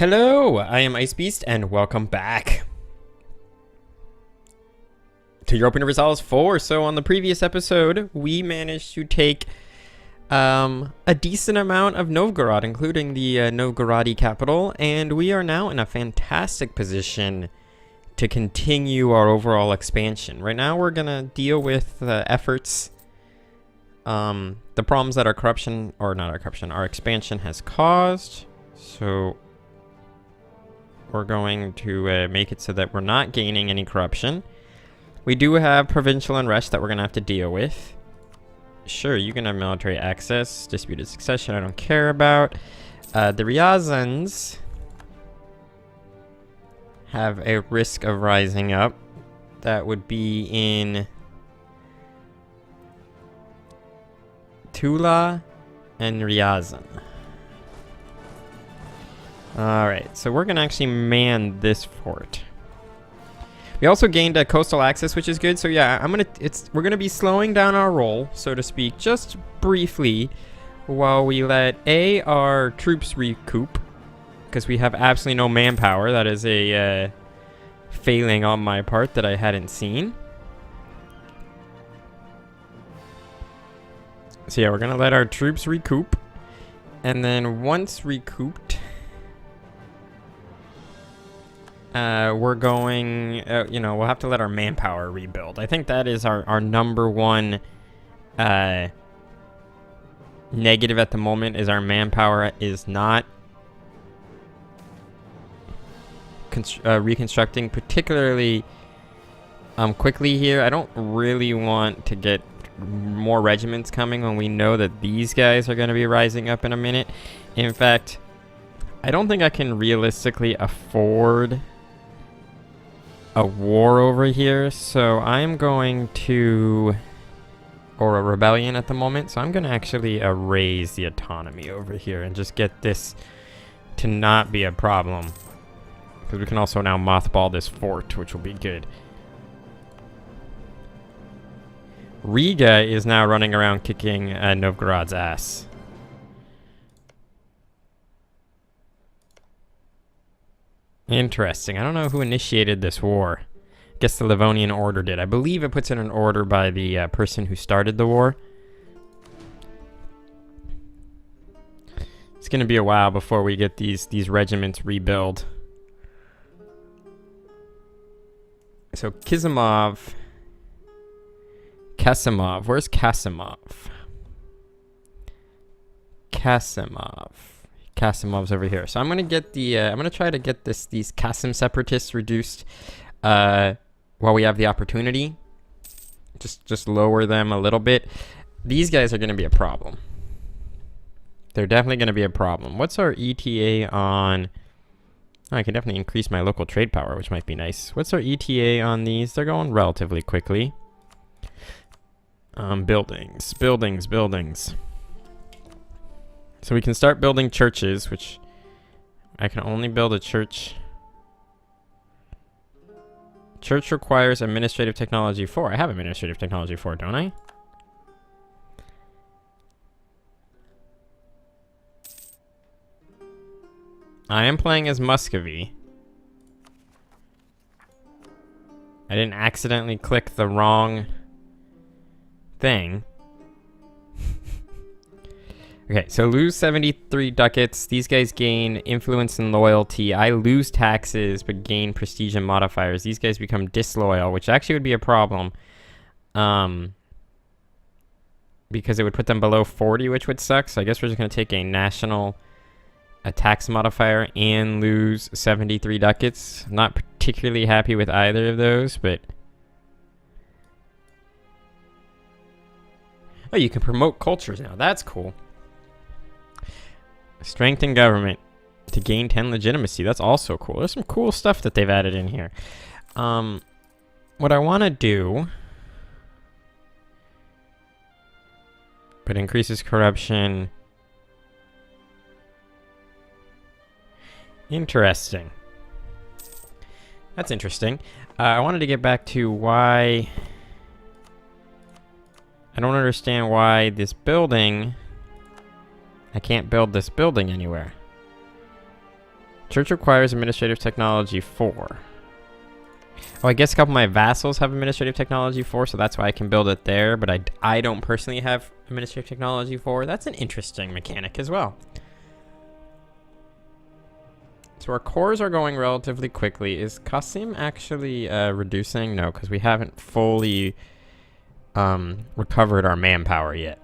Hello, I am Icebeast, and welcome back to Europa Universalis IV. So on the previous episode, we managed to take a decent amount of Novgorod, including the Novgorodi capital, and we are now in a fantastic position to continue our overall expansion. Right now, we're gonna deal with efforts, the problems that our corruption, or not our corruption, our expansion has caused. So we're going to make it so that we're not gaining any corruption. We do have provincial unrest that we're going to have to deal with. Sure, you can have military access. Disputed succession, I don't care about. The Ryazans have a risk of rising up. That would be in Tula and Ryazan. Alright, so we're gonna actually man this fort. We also gained a coastal access, which is good. So yeah, we're gonna be slowing down our roll, so to speak, just briefly, while we let our troops recoup, because we have absolutely no manpower. That is a failing on my part that I hadn't seen. So yeah, we're gonna let our troops recoup, and then once recouped, we're going, we'll have to let our manpower rebuild. I think that is our number one negative at the moment, is our manpower is not reconstructing particularly quickly here. I don't really want to get more regiments coming when we know that these guys are going to be rising up in a minute. In fact, I don't think I can realistically afford a war over here, so I'm going to, or a rebellion at the moment, so I'm going to actually raise the autonomy over here and just get this to not be a problem, because we can also now mothball this fort, which will be good. Riga is now running around kicking Novgorod's ass. Interesting. I don't know who initiated this war. I guess the Livonian Order did. I believe it puts in an order by the person who started the war. It's going to be a while before we get these regiments rebuild. So Kasimov. Where's Kasimov? Kasimov's over here. So I'm gonna get the I'm gonna try to get these Kasim separatists reduced while we have the opportunity. Just lower them a little bit. These guys are gonna be a problem. They're definitely gonna be a problem. What's our ETA on? Oh, I can definitely increase my local trade power, which might be nice. What's our ETA on these? They're going relatively quickly. Buildings. So we can start building churches, which I can only build a church. Church requires administrative technology 4. I have administrative technology 4, don't I? I am playing as Muscovy. I didn't accidentally click the wrong thing. Okay, so lose 73 ducats. These guys gain influence and loyalty. I lose taxes, but gain prestige and modifiers. These guys become disloyal, which actually would be a problem. Because it would put them below 40, which would suck. So I guess we're just going to take a national tax modifier and lose 73 ducats. Not particularly happy with either of those, but... Oh, you can promote cultures now. That's cool. Strengthen government to gain 10 legitimacy. That's also cool. There's some cool stuff that they've added in here. What I want to do, but increases corruption. Interesting. That's interesting. I wanted to get back to why. I don't understand why this building. I can't build this building anywhere. Church requires administrative technology 4. Oh, I guess a couple of my vassals have administrative technology 4, so that's why I can build it there, but I don't personally have administrative technology 4. That's an interesting mechanic as well. So our cores are going relatively quickly. Is Qasim actually reducing? No, because we haven't fully recovered our manpower yet.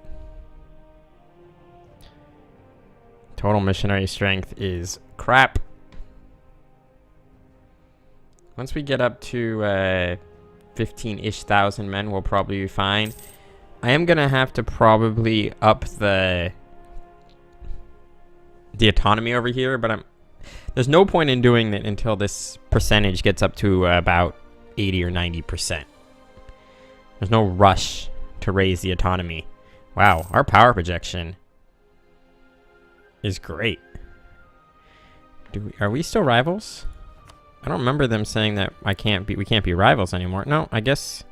Total missionary strength is crap. Once we get up to 15-ish thousand men, we'll probably be fine. I am gonna have to probably up the autonomy over here, but there's no point in doing it until this percentage gets up to about 80 or 90%. There's no rush to raise the autonomy. Wow, our power projection is great. Are we still rivals? I don't remember them saying that we can't be rivals anymore. No, I guess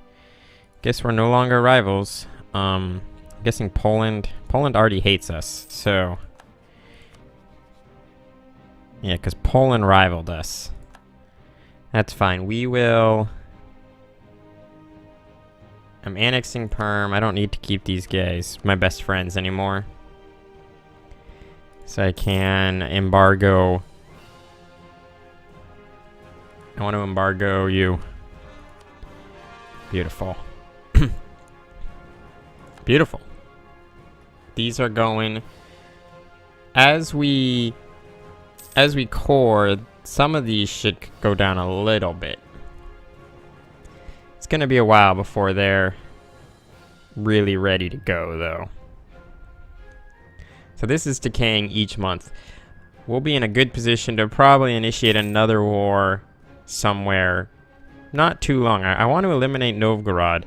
we're no longer rivals. I'm guessing Poland already hates us, so yeah, because Poland rivaled us. That's fine. I'm annexing Perm. I don't need to keep these guys my best friends anymore. So I can embargo. I want to embargo you. Beautiful. Beautiful. These are going as we core. Some of these should go down a little bit. It's gonna be a while before they're really ready to go, though. So this is decaying each month. We'll be in a good position to probably initiate another war somewhere not too long. I want to eliminate Novgorod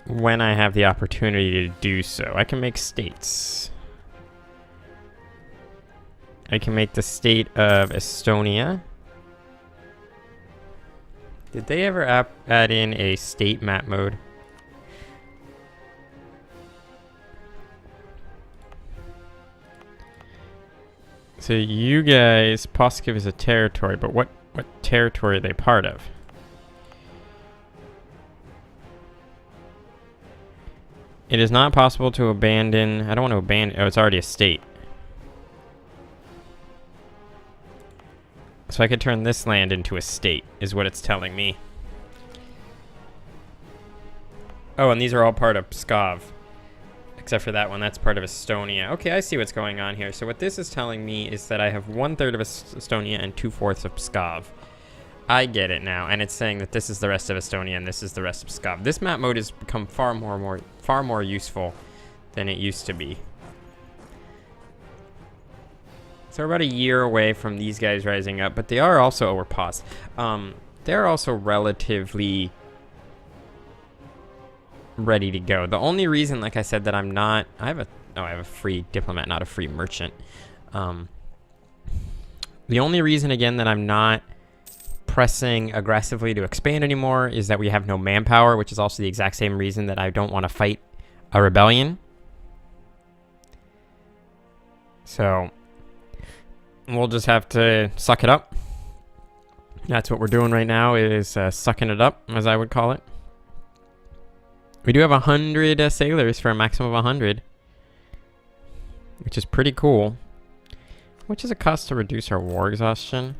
when I have the opportunity to do so. I can make states. I can make the state of Estonia. Did they ever add in a state map mode? So you guys, Pskov is a territory, but what territory are they part of? It is not possible to abandon. I don't want to abandon. Oh, it's already a state. So I could turn this land into a state, is what it's telling me. Oh, and these are all part of Pskov. Except for that one, that's part of Estonia. Okay, I see what's going on here. So what this is telling me is that I have 1/3 of Estonia and 2/4 of Pskov. I get it now, and it's saying that this is the rest of Estonia and this is the rest of Pskov. This map mode has become far more useful than it used to be. So we're about a year away from these guys rising up, but they are also overpaused. They're also relatively ready to go. The only reason, like I said, that I'm not, I have a free diplomat, not a free merchant. The only reason, again, that I'm not pressing aggressively to expand anymore is that we have no manpower, which is also the exact same reason that I don't want to fight a rebellion. So we'll just have to suck it up. That's what we're doing right now, is sucking it up, as I would call it. We do have 100 sailors for a maximum of 100, which is pretty cool. Which is a cost to reduce our war exhaustion.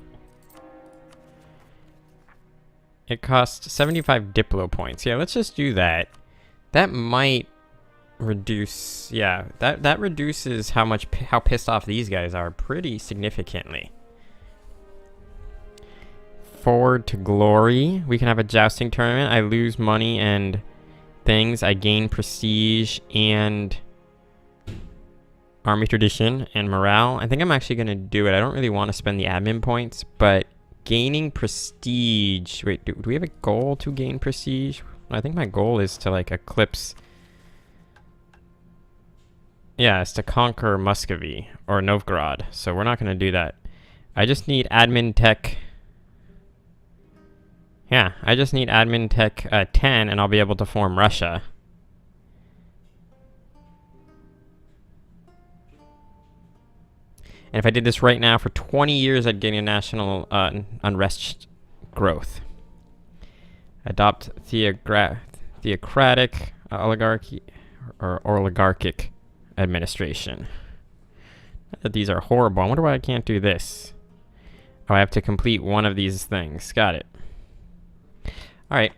It costs 75 Diplo points. Yeah, let's just do that. That might reduce, yeah, that reduces how pissed off these guys are pretty significantly. Forward to glory. We can have a jousting tournament. I lose money and things. I gain prestige and army tradition and morale. I think I'm actually going to do it. I don't really want to spend the admin points, but gaining prestige. Wait, do we have a goal to gain prestige? I think my goal is to like eclipse. Yeah, it's to conquer Muscovy or Novgorod. So we're not going to do that. I just need admin tech. Yeah, I just need admin tech 10 and I'll be able to form Russia. And if I did this right now for 20 years, I'd get a national unrest growth. Adopt theocratic oligarchy or oligarchic administration. Not that these are horrible. I wonder why I can't do this. Oh, I have to complete one of these things. Got it. Alright.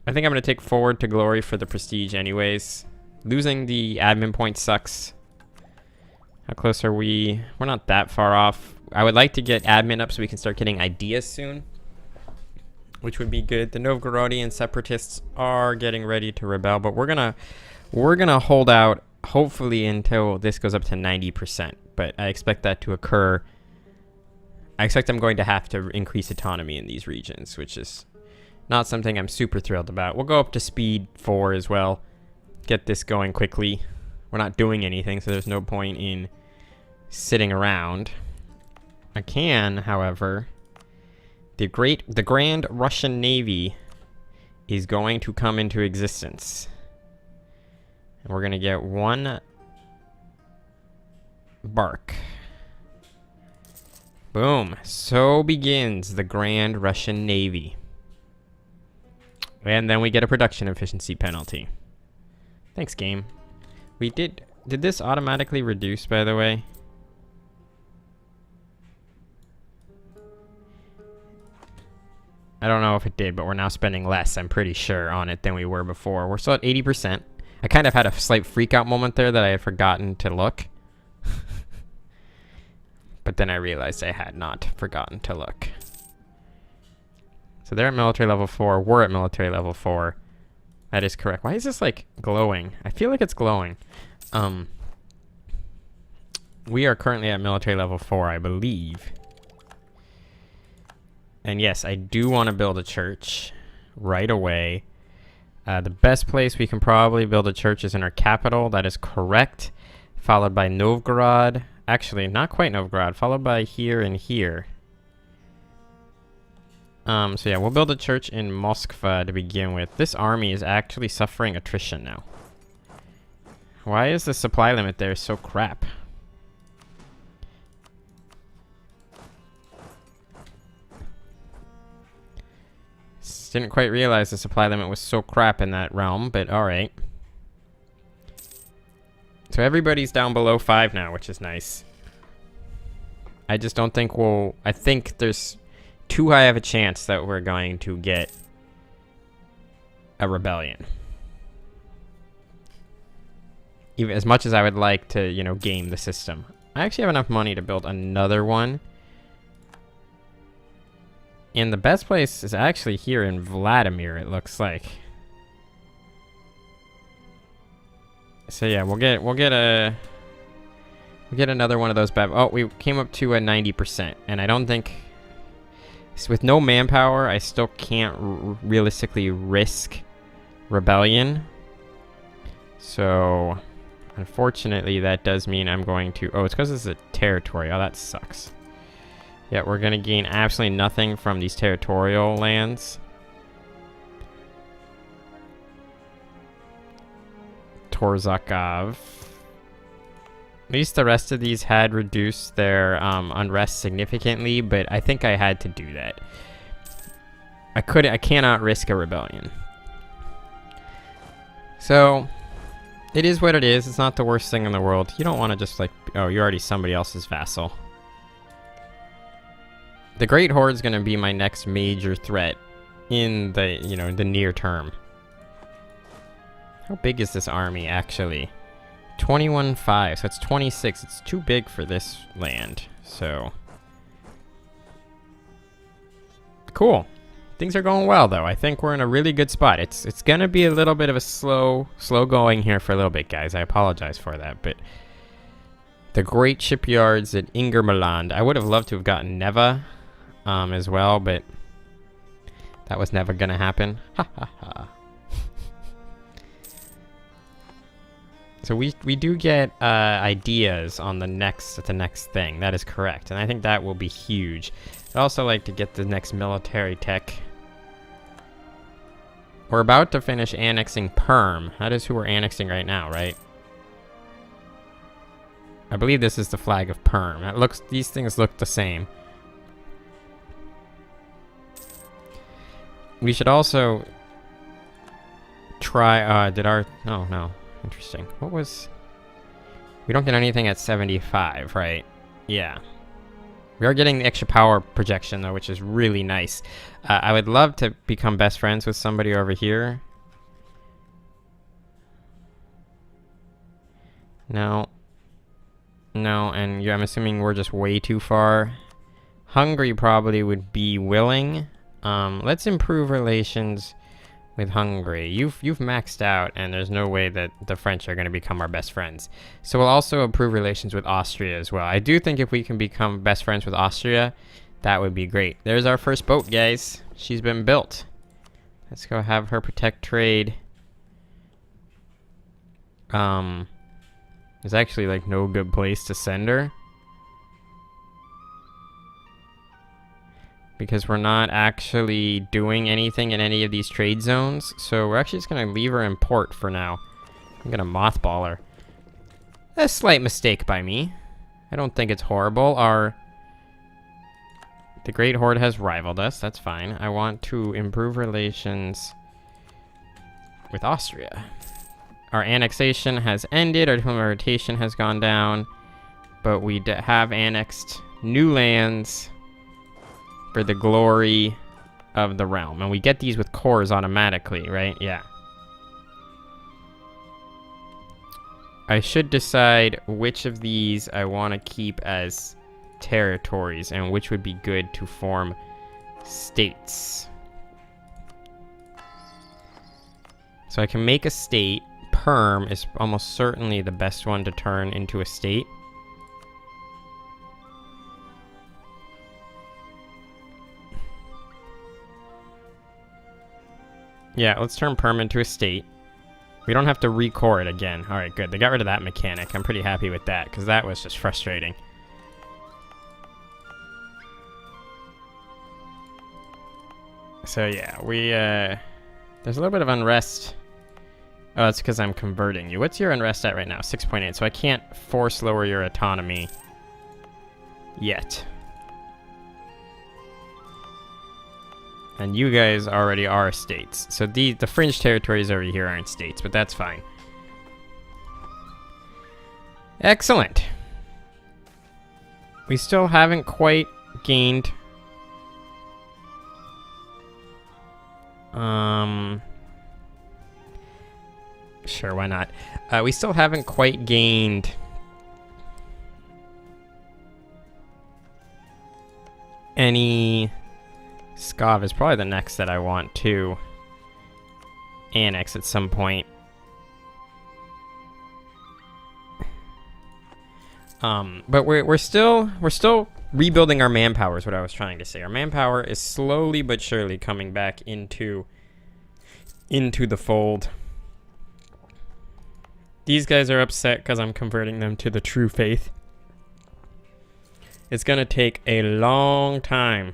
I think I'm going to take forward to glory for the prestige anyways. Losing the admin point sucks. How close are we? We're not that far off. I would like to get admin up so we can start getting ideas soon, which would be good. The Novgorodian separatists are getting ready to rebel, but we're gonna hold out hopefully until this goes up to 90%. But I expect that to occur. I expect I'm going to have to increase autonomy in these regions, which is not something I'm super thrilled about. We'll go up to speed 4 as well. Get this going quickly. We're not doing anything, so there's no point in sitting around. I can, however, the Grand Russian Navy is going to come into existence. And we're going to get 1 bark. Boom. So begins the Grand Russian Navy. And then we get a production efficiency penalty. Thanks, game. We did this automatically reduce, by the way? I don't know if it did, but we're now spending less, I'm pretty sure, on it than we were before. We're still at 80%. I kind of had a slight freak-out moment there that I had forgotten to look. But then I realized I had not forgotten to look. So they're at military level 4. We're at military level 4. That is correct. Why is this, like, glowing? I feel like it's glowing. We are currently at military level 4, I believe. And yes, I do want to build a church right away. The best place we can probably build a church is in our capital. That is correct. Followed by Novgorod. Actually, not quite Novgorod. Followed by here and here. So yeah, we'll build a church in Moskva to begin with. This army is actually suffering attrition now. Why is the supply limit there so crap? Didn't quite realize the supply limit was so crap in that realm, but alright. So everybody's down below 5 now, which is nice. I just don't think we'll... I think there's too high of a chance that we're going to get a rebellion. Even as much as I would like to, you know, game the system. I actually have enough money to build another one. And the best place is actually here in Vladimir, it looks like. So yeah, we'll get another one of those bad. Oh, we came up to a 90%, and I don't think with no manpower, I still can't realistically risk rebellion. So unfortunately, that does mean I'm going to. Oh, it's because it's a territory. Oh, that sucks. Yeah, we're going to gain absolutely nothing from these territorial lands. Torzakov. At least the rest of these had reduced their unrest significantly, but I think I had to do that. I cannot risk a rebellion. So, it is what it is. It's not the worst thing in the world. You don't want to just like, oh, you're already somebody else's vassal. The Great Horde is going to be my next major threat in the, you know, the near term. How big is this army, actually? 21.5, so it's 26. It's too big for this land, so... Cool. Things are going well, though. I think we're in a really good spot. It's going to be a little bit of a slow going here for a little bit, guys. I apologize for that, but... The great shipyards at Ingermanland. I would have loved to have gotten Neva. As well, but that was never gonna happen. Ha ha ha. So we do get ideas on the next thing. That is correct, and I think that will be huge. I'd also like to get the next military tech. We're about to finish annexing Perm. That is who we're annexing right now, right? I believe this is the flag of Perm. It looks, these things look the same. We should also try, oh no, interesting. What was, we don't get anything at 75, right? Yeah. We are getting the extra power projection though, which is really nice. I would love to become best friends with somebody over here. No. No, and I'm assuming we're just way too far. Hungary probably would be willing. Let's improve relations with Hungary. You've maxed out, and there's no way that the French are going to become our best friends. So we'll also improve relations with Austria as well. I do think if we can become best friends with Austria, that would be great. There's our first boat, guys. She's been built. Let's go have her protect trade. There's actually like no good place to send her, because we're not actually doing anything in any of these trade zones. So we're actually just going to leave her in port for now. I'm going to mothball her. A slight mistake by me. I don't think it's horrible. The Great Horde has rivaled us. That's fine. I want to improve relations with Austria. Our annexation has ended. Our rotation has gone down. But we have annexed new lands for the glory of the realm. And we get these with cores automatically, right? Yeah. I should decide which of these I want to keep as territories and which would be good to form states. So I can make a state. Perm is almost certainly the best one to turn into a state. Yeah, let's turn Perm into a state. We don't have to recore it again. Alright, good. They got rid of that mechanic. I'm pretty happy with that, because that was just frustrating. So yeah, there's a little bit of unrest. Oh, that's because I'm converting you. What's your unrest at right now? 6.8. So I can't force lower your autonomy yet. And you guys already are states. So the fringe territories over here aren't states, but that's fine. Excellent. We still haven't quite gained... Sure, why not? We still haven't quite gained any... Skav is probably the next that I want to annex at some point. But we're still rebuilding our manpower is what I was trying to say. Our manpower is slowly but surely coming back into the fold. These guys are upset because I'm converting them to the true faith. It's gonna take a long time.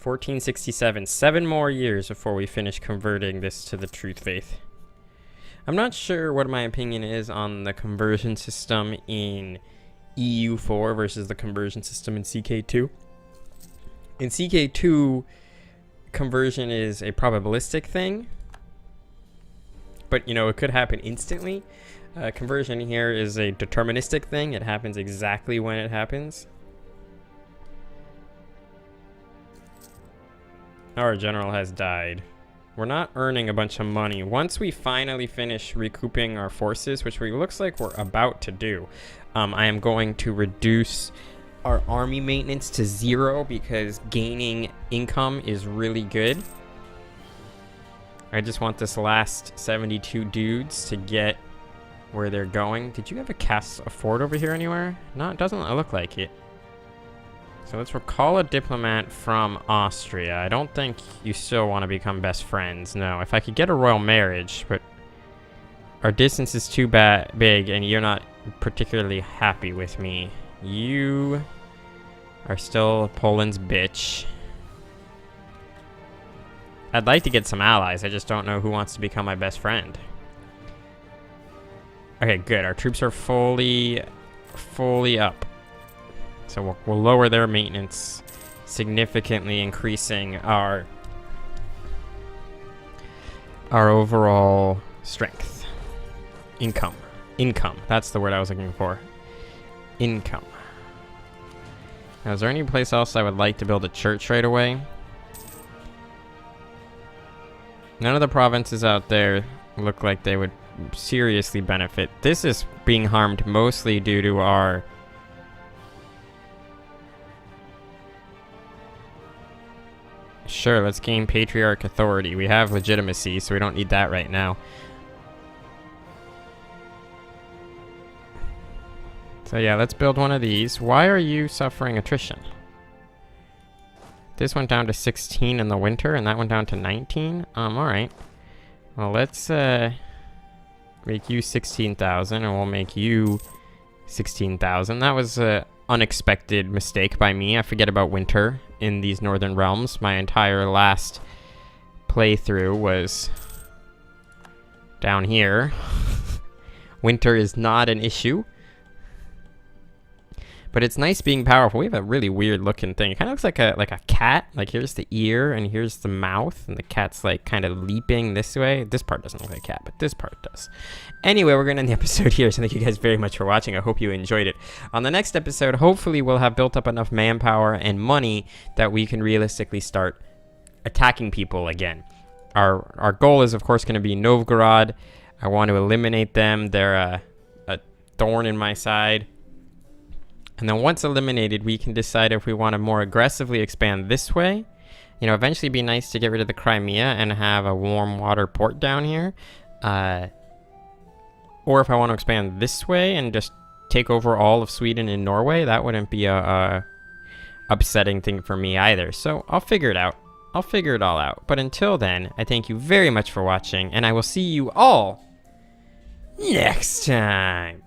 1467, 7 more years before we finish converting this to the truth faith. I'm not sure what my opinion is on the conversion system in EU4 versus the conversion system in CK2. In CK2, conversion is a probabilistic thing, but you know, it could happen instantly. Conversion here is a deterministic thing. It happens exactly when it happens. Our general has died. We're not earning a bunch of money. Once we finally finish recouping our forces, which looks like we're about to do, I am going to reduce our army maintenance to 0 because gaining income is really good. I just want this last 72 dudes to get where they're going. Did you ever cast a fort over here anywhere? No, it doesn't look like it. So let's recall a diplomat from Austria. I don't think you still want to become best friends. No, if I could get a royal marriage, but our distance is too big and you're not particularly happy with me. You are still Poland's bitch. I'd like to get some allies. I just don't know who wants to become my best friend. Okay, good. Our troops are fully up. So we'll lower their maintenance, significantly increasing our overall strength. Income. That's the word I was looking for. Income. Now, is there any place else I would like to build a church right away? None of the provinces out there look like they would seriously benefit. This is being harmed mostly due to our... Sure, let's gain patriarch authority. We have legitimacy, so we don't need that right now. So yeah, let's build one of these. Why are you suffering attrition? This went down to 16 in the winter, and that went down to 19. Alright. Well, let's make you 16,000, and we'll make you 16,000. That was an unexpected mistake by me. I forget about winter in these northern realms. My entire last playthrough was down here. Winter is not an issue. But it's nice being powerful. We have a really weird looking thing. It kind of looks like a cat. Like here's the ear and here's the mouth, and the cat's like kind of leaping this way. This part doesn't look like a cat, but this part does. Anyway, we're gonna end the episode here. So thank you guys very much for watching. I hope you enjoyed it. On the next episode, hopefully we'll have built up enough manpower and money that we can realistically start attacking people again. Our goal is of course going to be Novgorod. I want to eliminate them. They're a thorn in my side. And then once eliminated, we can decide if we want to more aggressively expand this way. You know, eventually it'd be nice to get rid of the Crimea and have a warm water port down here. Or if I want to expand this way and just take over all of Sweden and Norway, that wouldn't be a upsetting thing for me either. So I'll figure it out. I'll figure it all out. But until then, I thank you very much for watching, and I will see you all next time.